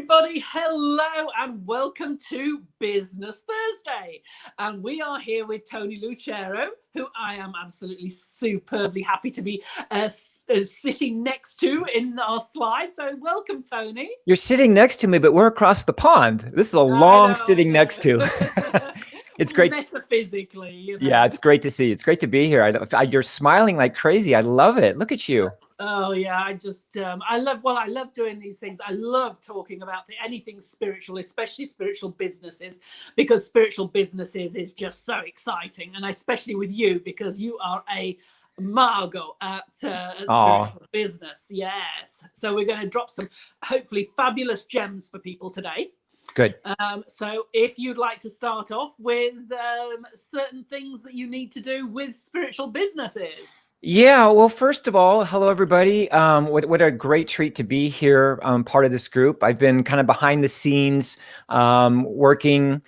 Everybody, hello and welcome to Business Thursday. And we are here with Tony Lucero, who I am absolutely superbly happy to be sitting next to in our slide. So welcome, Tony. You're sitting next to me, but we're across the pond. This is a long sitting next to. It's great. Metaphysically, you know. Yeah, it's great to see you. It's great to be here. You're smiling like crazy. I love it. Look at you. Oh yeah, I love doing these things. I love talking about anything spiritual, especially spiritual businesses, because spiritual businesses is just so exciting, and especially with you because you are a Margot at spiritual business. Yes, so we're going to drop some hopefully fabulous gems for people today. Good. So if you'd like to start off with certain things that you need to do with spiritual businesses. Yeah, well, first of all, hello, everybody. What a great treat to be here, part of this group. I've been kind of behind the scenes, working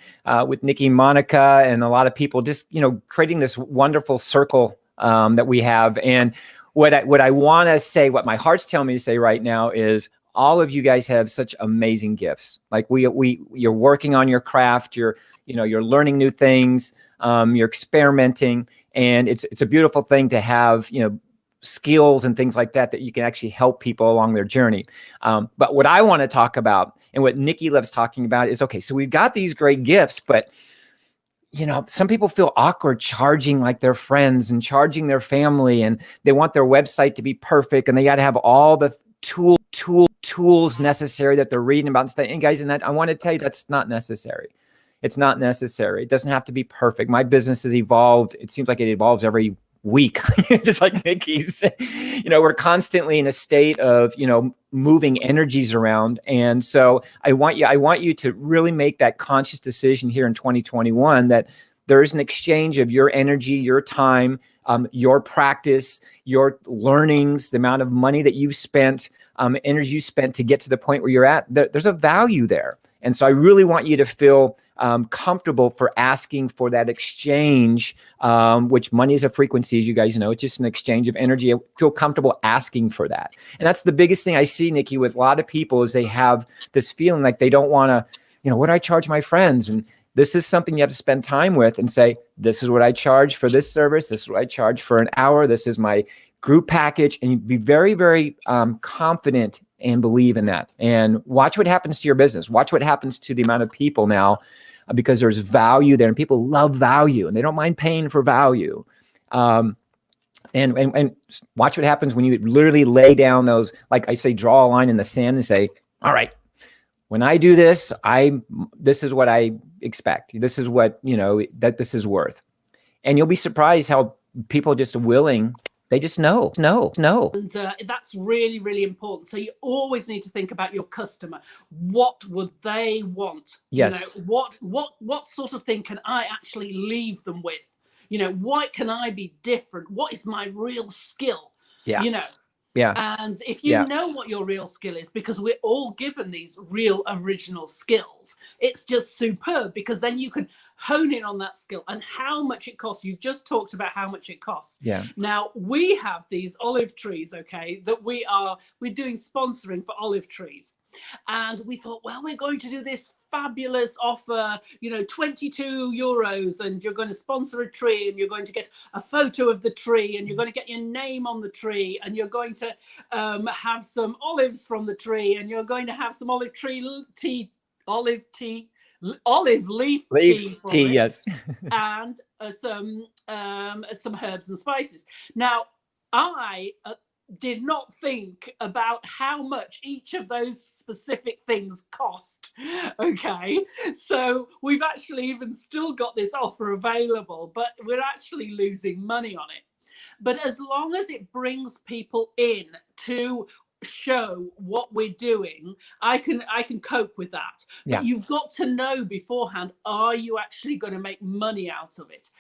with Nikki, Monica, and a lot of people, just, creating this wonderful circle that we have. And what I want to say, what my heart's telling me to say right now is, all of you guys have such amazing gifts. Like you're working on your craft, you're learning new things, you're experimenting. And it's a beautiful thing to have, skills and things like that you can actually help people along their journey. But what I want to talk about and what Nikki loves talking about is, okay, so we've got these great gifts, but some people feel awkward charging like their friends and charging their family, and they want their website to be perfect, and they got to have all the tools necessary that they're reading about and stuff. And guys, I want to tell you, that's not necessary. It's not necessary. It doesn't have to be perfect. My business has evolved. It seems like it evolves every week, just like Nikki's. We're constantly in a state of, moving energies around. And so I want you to really make that conscious decision here in 2021 that there is an exchange of your energy, your time, your practice, your learnings, the amount of money that you've spent, energy you spent to get to the point where you're at. There's a value there. And so I really want you to feel comfortable for asking for that exchange, which money is a frequency, as you guys know. It's just an exchange of energy. I feel comfortable asking for that. And that's the biggest thing I see, Nikki, with a lot of people is they have this feeling like they don't want to, what do I charge my friends? And this is something you have to spend time with and say, this is what I charge for this service. This is what I charge for an hour. This is my group package. And you be very, very confident and believe in that. And watch what happens to your business. Watch what happens to the amount of people now, because there's value there, and people love value and they don't mind paying for value. And watch what happens when you literally lay down those, like I say, draw a line in the sand and say, all right, when I do this, this is what I expect. This is what, that this is worth. And you'll be surprised how people just are willing. They just know. And that's really, really important. So you always need to think about your customer. What would they want? Yes. What sort of thing can I actually leave them with? What can I be different? What is my real skill? Yeah. Yeah. And if you know what your real skill is, because we're all given these real original skills, it's just superb, because then you can hone in on that skill and how much it costs. You just talked about how much it costs. Yeah. Now we have these olive trees, okay, that we're doing sponsoring for olive trees. And we thought, well, we're going to do this fabulous offer, 22 euros, and you're going to sponsor a tree, and you're going to get a photo of the tree, and you're going to get your name on the tree, and you're going to have some olives from the tree, and you're going to have some olive leaf tea from it, yes. and some herbs and spices. Now, I did not think about how much each of those specific things cost. Okay, so we've actually even still got this offer available, but we're actually losing money on it. But as long as it brings people in to show what we're doing, I can cope with that. Yeah. But you've got to know beforehand, are you actually going to make money out of it?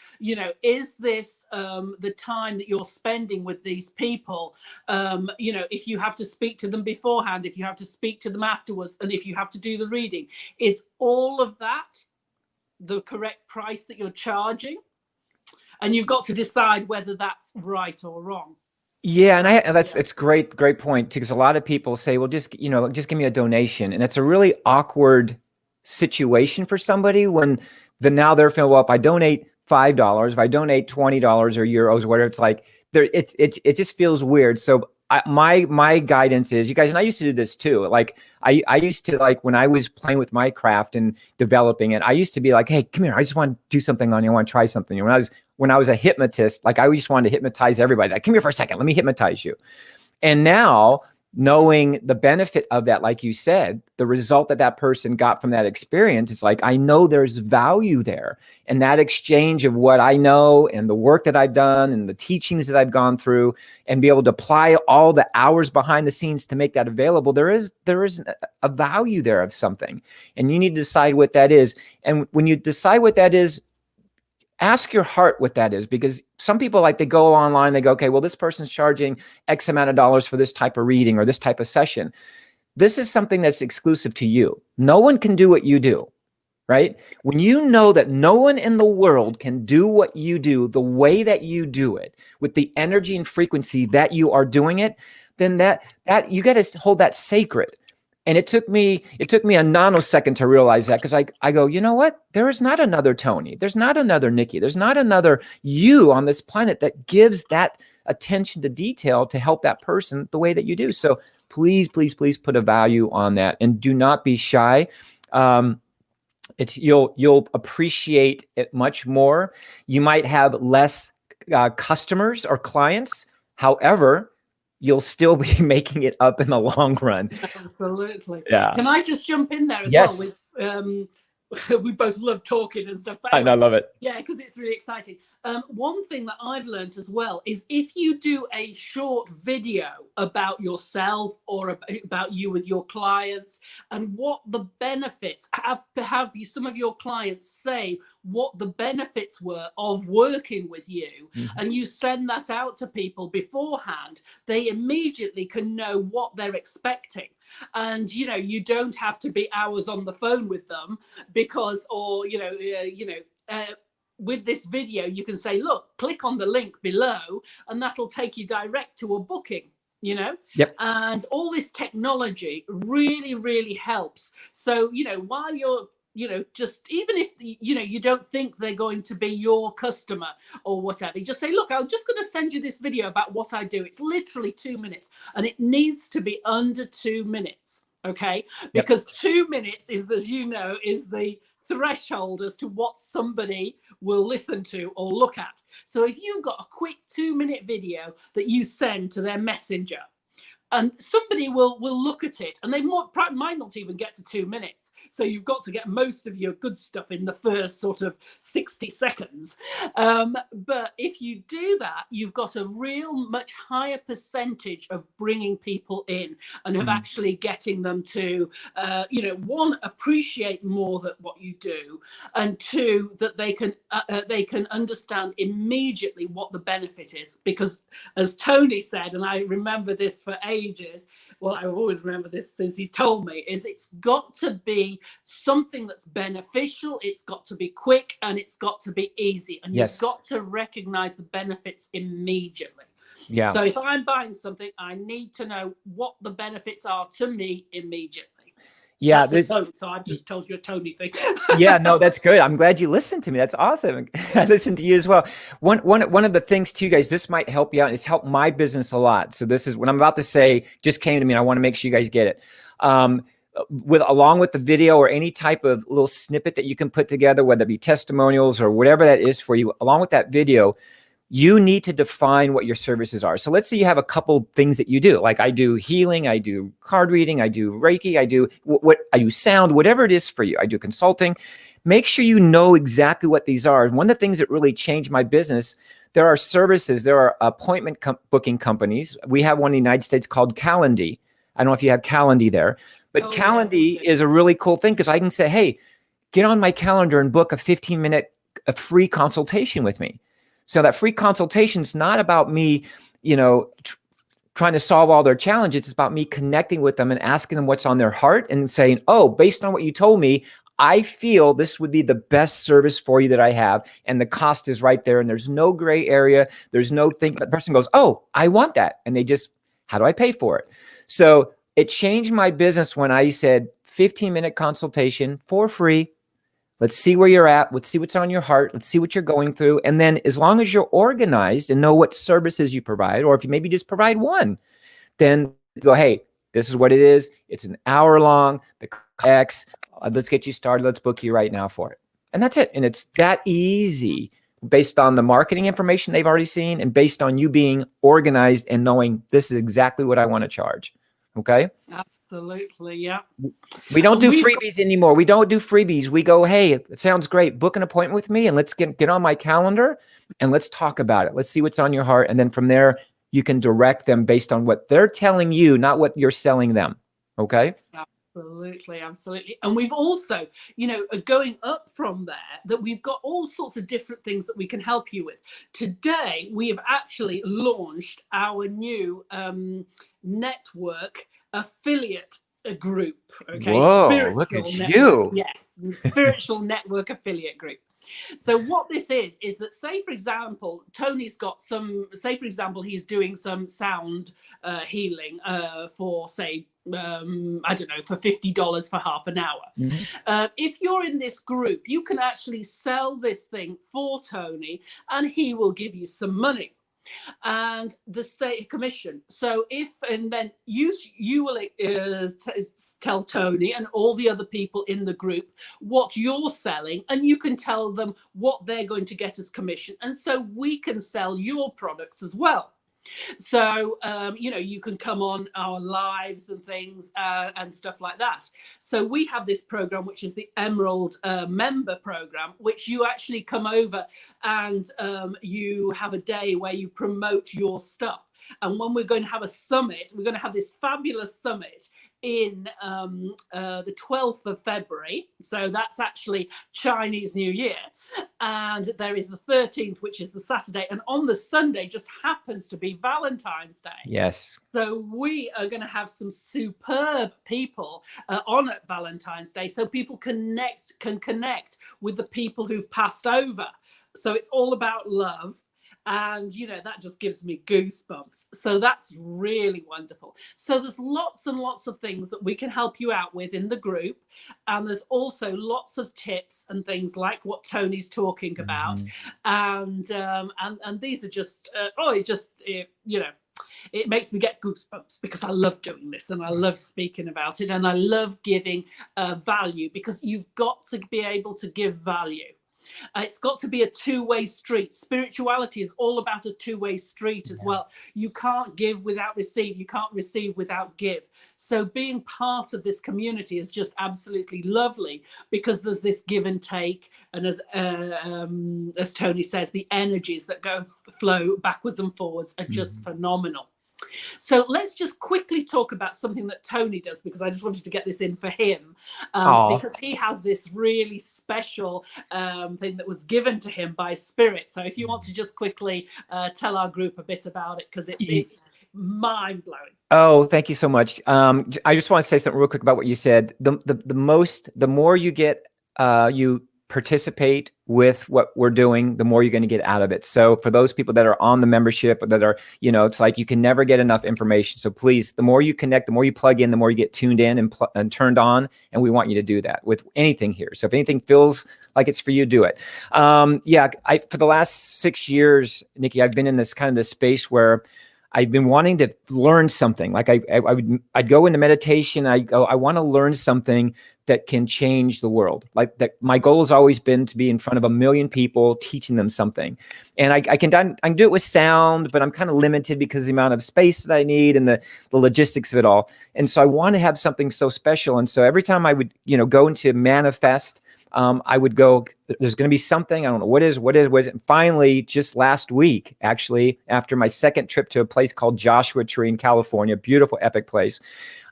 Is this the time that you're spending with these people? If you have to speak to them beforehand, if you have to speak to them afterwards, and if you have to do the reading, is all of that the correct price that you're charging? And you've got to decide whether that's right or wrong. Yeah, and that's great point too, because a lot of people say, well, just just give me a donation, and it's a really awkward situation for somebody when now they're feeling, well, if I donate $5, if I donate $20 or euros or whatever, it's like it just feels weird. So my guidance is, you guys, and I used to do this too. Like I used to, like when I was playing with my craft and developing it, I used to be like, hey, come here, I just want to do something on you, I want to try something. When I was a hypnotist, like I just wanted to hypnotize everybody. Like, come here for a second, let me hypnotize you. And now, knowing the benefit of that, like you said, the result that person got from that experience, it's like, I know there's value there. And that exchange of what I know and the work that I've done and the teachings that I've gone through, and be able to apply all the hours behind the scenes to make that available, there is a value there of something. And you need to decide what that is. And when you decide what that is, ask your heart what that is, because some people, like, they go online, they go, okay, well, this person's charging X amount of dollars for this type of reading or this type of session. This is something that's exclusive to you. No one can do what you do, right? When you know that no one in the world can do what you do the way that you do it, with the energy and frequency that you are doing it, then that you got to hold that sacred. And it took me a nanosecond to realize that, because I go, you know what? There is not another Tony. There's not another Nikki. There's not another you on this planet that gives that attention to detail to help that person the way that you do. So please, please, please put a value on that, and do not be shy. You'll appreciate it much more. You might have less customers or clients. However, you'll still be making it up in the long run. Absolutely. Yeah. Can I just jump in there as Yes. well? With we both love talking and stuff. Anyway, I love it. Yeah, because it's really exciting. One thing that I've learned as well is, if you do a short video about yourself or about you with your clients, and what the benefits, have you, some of your clients say what the benefits were of working with you, and you send that out to people beforehand, they immediately can know what they're expecting. And you don't have to be hours on the phone with them, because, or with this video you can say, look, click on the link below, and that'll take you direct to a booking. Yep. And all this technology really, really helps. So while you're just, even if you don't think they're going to be your customer or whatever, you just say, look, I'm just going to send you this video about what I do. It's literally 2 minutes, and it needs to be under 2 minutes. Okay. Because 2 minutes is, as you know, is the threshold as to what somebody will listen to or look at. So if you've got a quick 2-minute video that you send to their messenger, and somebody will look at it, and they might not even get to 2 minutes. So you've got to get most of your good stuff in the first sort of 60 seconds. But if you do that, you've got a real much higher percentage of bringing people in, and of actually getting them to, one, appreciate more that what you do, and two, that they can understand immediately what the benefit is. Because, as Tony said, and I remember this for ages, well, I've always remembered this since he's told me, is it's got to be something that's beneficial, it's got to be quick, and it's got to be easy, and you've got to recognize the benefits immediately. Yeah. So if I'm buying something, I need to know what the benefits are to me immediately. Yeah, so I've just told you a Tony thing. Yeah, no, that's good. I'm glad you listened to me. That's awesome. I listened to you as well. One of the things too, guys, this might help you out. It's helped my business a lot. So this is what I'm about to say, just came to me, and I want to make sure you guys get it. Along with the video, or any type of little snippet that you can put together, whether it be testimonials or whatever that is for you, along with that video, you need to define what your services are. So let's say you have a couple things that you do. Like, I do healing, I do card reading, I do Reiki, I do I do sound, whatever it is for you. I do consulting. Make sure you know exactly what these are. One of the things that really changed my business, there are services, there are appointment booking companies. We have one in the United States called Calendly. I don't know if you have Calendly there, but Calendly is a really cool thing, because I can say, hey, get on my calendar and book a 15-minute free consultation with me. So that free consultation is not about me, trying to solve all their challenges. It's about me connecting with them and asking them what's on their heart, and saying, oh, based on what you told me, I feel this would be the best service for you that I have, and the cost is right there, and there's no gray area. There's no thing. The person goes, oh, I want that. And they just, how do I pay for it? So it changed my business when I said 15-minute consultation for free. Let's see where you're at. Let's see what's on your heart. Let's see what you're going through. And then as long as you're organized and know what services you provide, or if you maybe just provide one, then go, hey, this is what it is. It's an hour long, the X, let's get you started. Let's book you right now for it. And that's it. And it's that easy based on the marketing information they've already seen and based on you being organized and knowing this is exactly what I want to charge. Okay. Absolutely. Yeah. We don't do freebies anymore. We don't do freebies. We go, hey, it sounds great. Book an appointment with me and let's get on my calendar and let's talk about it. Let's see what's on your heart. And then from there, you can direct them based on what they're telling you, not what you're selling them. Okay. Absolutely, absolutely. And we've also, going up from there, that we've got all sorts of different things that we can help you with. Today, we have actually launched our new network affiliate group. Okay. Whoa, look at you. Yes. Spiritual network affiliate group. So what this is that, say, for example, Tony's got he's doing some sound healing for, say, I don't know, for $50 for half an hour. Mm-hmm. If you're in this group, you can actually sell this thing for Tony and he will give you some money. And the state commission. So then you will tell Tony and all the other people in the group what you're selling, and you can tell them what they're going to get as commission, and so we can sell your products as well. So, you can come on our lives and things and stuff like that. So we have this program, which is the Emerald member program, which you actually come over and you have a day where you promote your stuff. And when we're going to have a summit, we're going to have this fabulous summit in the 12th of February. So that's actually Chinese New Year. And there is the 13th, which is the Saturday. And on the Sunday just happens to be Valentine's Day. Yes. So we are going to have some superb people on at Valentine's Day, so people can connect with the people who've passed over. So it's all about love. And, that just gives me goosebumps. So that's really wonderful. So there's lots and lots of things that we can help you out with in the group. And there's also lots of tips and things like what Tony's talking about. Mm-hmm. And these are just, it makes me get goosebumps because I love doing this and I love speaking about it and I love giving value, because you've got to be able to give value. It's got to be a two-way street. Spirituality is all about a two-way street as well. You can't give without receive. You can't receive without give. So being part of this community is just absolutely lovely, because there's this give and take. And as Tony says, the energies that flow backwards and forwards are just phenomenal. So let's just quickly talk about something that Tony does, because I just wanted to get this in for him, because he has this really special thing that was given to him by Spirit. So if you want to just quickly tell our group a bit about it, because it's mind-blowing. Oh, thank you so much. I just want to say something real quick about what you said. The more you get, you participate with what we're doing, the more you're going to get out of it. So for those people that are on the membership, that are, it's like you can never get enough information. So please, the more you connect, the more you plug in, the more you get tuned in and turned on. And we want you to do that with anything here. So if anything feels like it's for you, do it. For the last 6 years, Nikki, I've been in this space where I've been wanting to learn something. Like I'd go into meditation. I want to learn something that can change the world. Like that, my goal has always been to be in front of 1 million people, teaching them something. And I can do it with sound, but I'm kind of limited because of the amount of space that I need and the logistics of it all. And so I want to have something so special. And so every time I would, go into manifest, I would go, there's going to be something, I don't know what is. And finally, just last week, actually, after my second trip to a place called Joshua Tree in California, beautiful, epic place,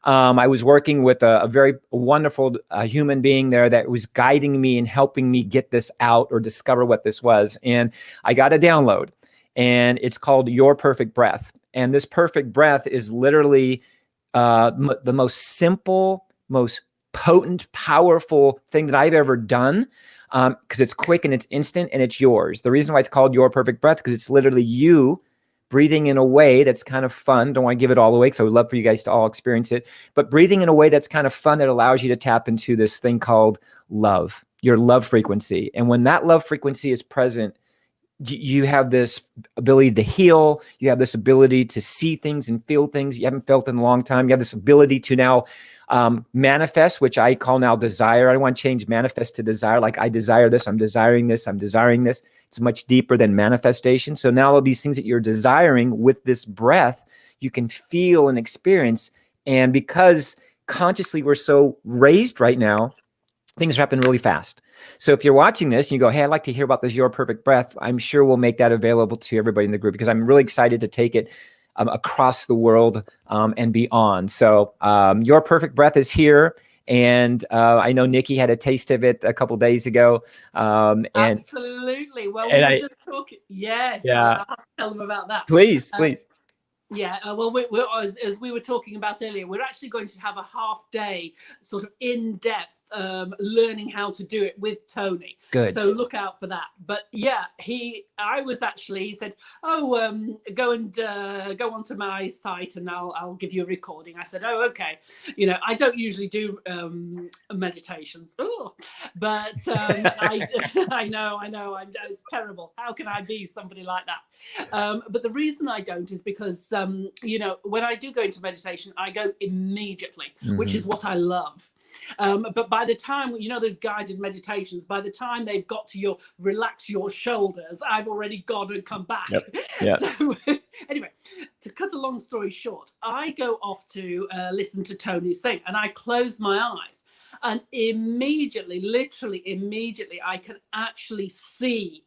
I was working with a very wonderful human being there that was guiding me and helping me get this out or discover what this was. And I got a download, and it's called Your Perfect Breath. And this perfect breath is literally the most simple, most potent, powerful thing that I've ever done, because it's quick and it's instant and it's yours. The reason why it's called Your Perfect Breath, because it's literally you breathing in a way that's kind of fun. Don't want to give it all away, so I would love for you guys to all experience it, but breathing in a way that's kind of fun, that allows you to tap into this thing called love, your love frequency. And when that love frequency is present, you have this ability to heal. You have this ability to see things and feel things you haven't felt in a long time. You have this ability to now manifest, which I call now desire. I want to change manifest to desire. Like, I desire this, I'm desiring this, I'm desiring this. It's much deeper than manifestation. So now all these things that you're desiring with this breath, you can feel and experience. And because consciously we're so raised right now, things happen really fast. So if you're watching this and you go, hey, I'd like to hear about this Your Perfect Breath, I'm sure we'll make that available to everybody in the group, because I'm really excited to take it across the world and beyond. So Your Perfect Breath is here. And I know Nikki had a taste of it a couple days ago. Absolutely. Well, we were just talking. Yes. Yeah. I'll have to tell them about that. Please. Yeah, well, as we were talking about earlier, we're actually going to have a half-day sort of in-depth learning how to do it with Tony. Good. So look out for that. But yeah, he said, oh, go onto my site and I'll give you a recording. I said, oh, okay. You know, I don't usually do meditations, but I know, it's terrible. How can I be somebody like that? But the reason I don't is because you know, when I do go into meditation, I go immediately, which is what I love. But by the time, you know, those guided meditations, by the time they've got to your relax your shoulders, I've already gone and come back. Yep. So anyway, to cut a long story short, I go off to listen to Tony's thing, and I close my eyes, and immediately, literally immediately, I can actually see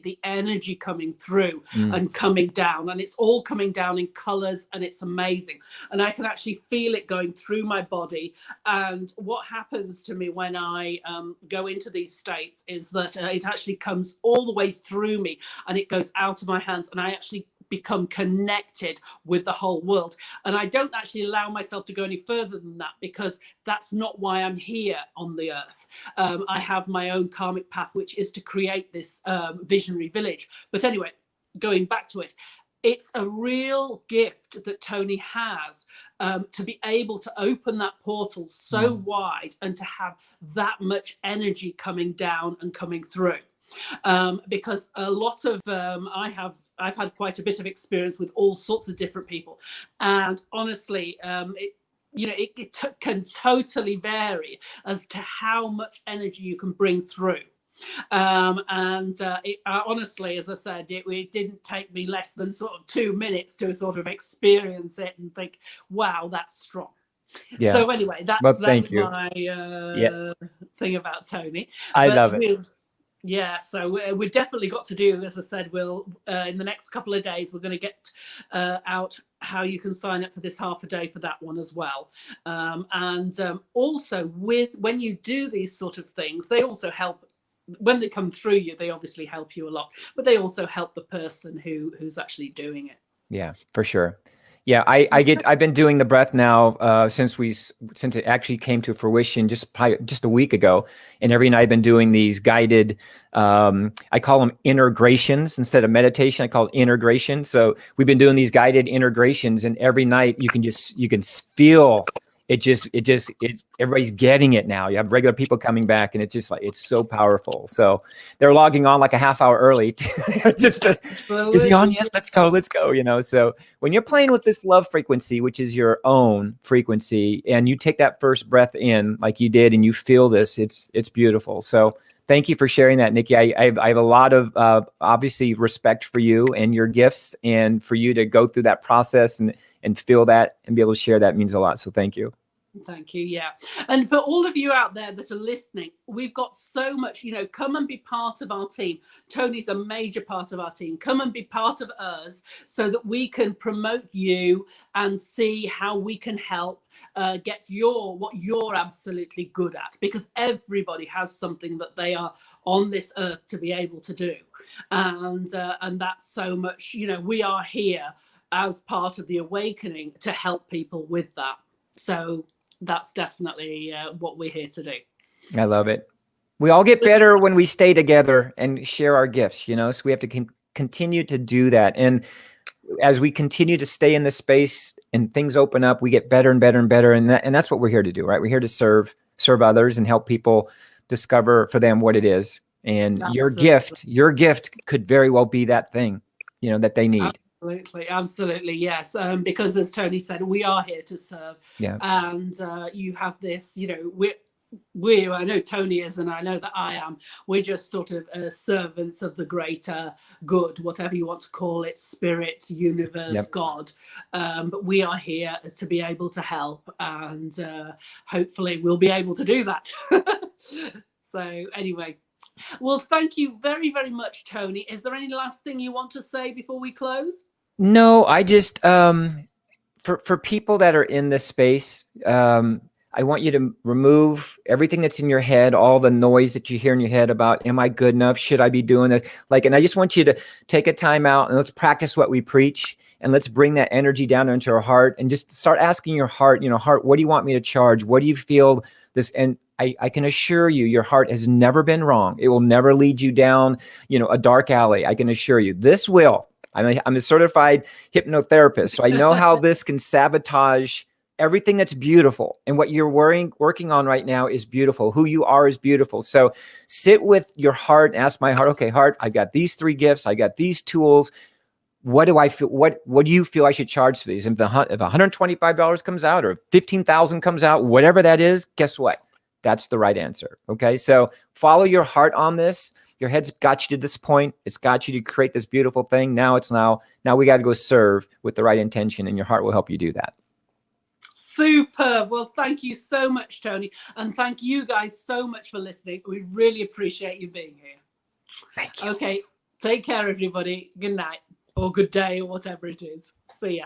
the energy coming through and coming down, and it's all coming down in colors, and it's amazing. And I can actually feel it going through my body. And what happens to me when I go into these states is that it actually comes all the way through me, and it goes out of my hands, and I actually become connected with the whole world. And I don't actually allow myself to go any further than that, because that's not why I'm here on the earth. I have my own karmic path, which is to create this visionary village. But anyway, going back to it, it's a real gift that Tony has to be able to open that portal so wide and to have that much energy coming down and coming through. Because a lot of I've had quite a bit of experience with all sorts of different people, and honestly, it can totally vary as to how much energy you can bring through. Honestly, as I said, it didn't take me less than sort of 2 minutes to sort of experience it and think, wow, that's strong. Yeah. So anyway, that's my thing about Tony. I love it. Yeah, so we've definitely got to do, as I said, we'll in the next couple of days, we're going to get out how you can sign up for this half a day for that one as well. Also, when you do these sort of things, they also help. When they come through you, they obviously help you a lot, but they also help the person who's actually doing it. Yeah, for sure. Yeah, I've been doing the breath now since it actually came to fruition just a week ago, and every night I've been doing these guided. I call them integrations instead of meditation. I call it integration. So we've been doing these guided integrations, and every night you can feel everybody's getting it now. You have regular people coming back, and it's so powerful. So they're logging on like a half hour early. Is he on yet? Let's go. You know, so when you're playing with this love frequency, which is your own frequency, and you take that first breath in like you did, and you feel this, it's beautiful. So thank you for sharing that, Nikki. I have a lot of obviously respect for you and your gifts, and for you to go through that process and feel that and be able to share that means a lot. So thank you. Thank you. Yeah. And for all of you out there that are listening, we've got so much, come and be part of our team. Tony's a major part of our team. Come and be part of us so that we can promote you and see how we can help get what you're absolutely good at, because everybody has something that they are on this earth to be able to do. And that's so much, we are here as part of the awakening to help people with that. So that's definitely what we're here to do. I love it. We all get better when we stay together and share our gifts, you know, so we have to continue to do that. And as we continue to stay in this space and things open up, we get better and better and better. And that's what we're here to do, right? We're here to serve others and help people discover for them what it is. And Absolutely. your gift could very well be that thing, you know, that they need. Absolutely, yes. Because as Tony said, we are here to serve. Yeah. And you have this, you know, I know Tony is, and I know that I am. We're just sort of servants of the greater good, whatever you want to call it, spirit, universe, God. But we are here to be able to help, and hopefully we'll be able to do that. So anyway, well, thank you very, very much, Tony. Is there any last thing you want to say before we close? No, I just, for people that are in this space, I want you to remove everything that's in your head, all the noise that you hear in your head about, am I good enough? Should I be doing this? And I just want you to take a time out and let's practice what we preach, and let's bring that energy down into our heart and just start asking your heart, you know, heart, what do you want me to charge? What do you feel this? And I can assure you, your heart has never been wrong. It will never lead you down, you know, a dark alley. I can assure you this will. I'm a certified hypnotherapist, so I know how this can sabotage everything that's beautiful. And what you're working on right now is beautiful. Who you are is beautiful. So sit with your heart and ask my heart, okay, heart, I got these 3 gifts. I got these tools. What do I feel? What do you feel I should charge for these? If $125 comes out or $15,000 comes out, whatever that is, guess what? That's the right answer. Okay. So follow your heart on this. Your head's got you to this point. It's got you to create this beautiful thing. Now we got to go serve with the right intention, and your heart will help you do that. Superb. Well, thank you so much, Tony. And thank you guys so much for listening. We really appreciate you being here. Thank you. Okay. Take care, everybody. Good night or good day or whatever it is. See ya.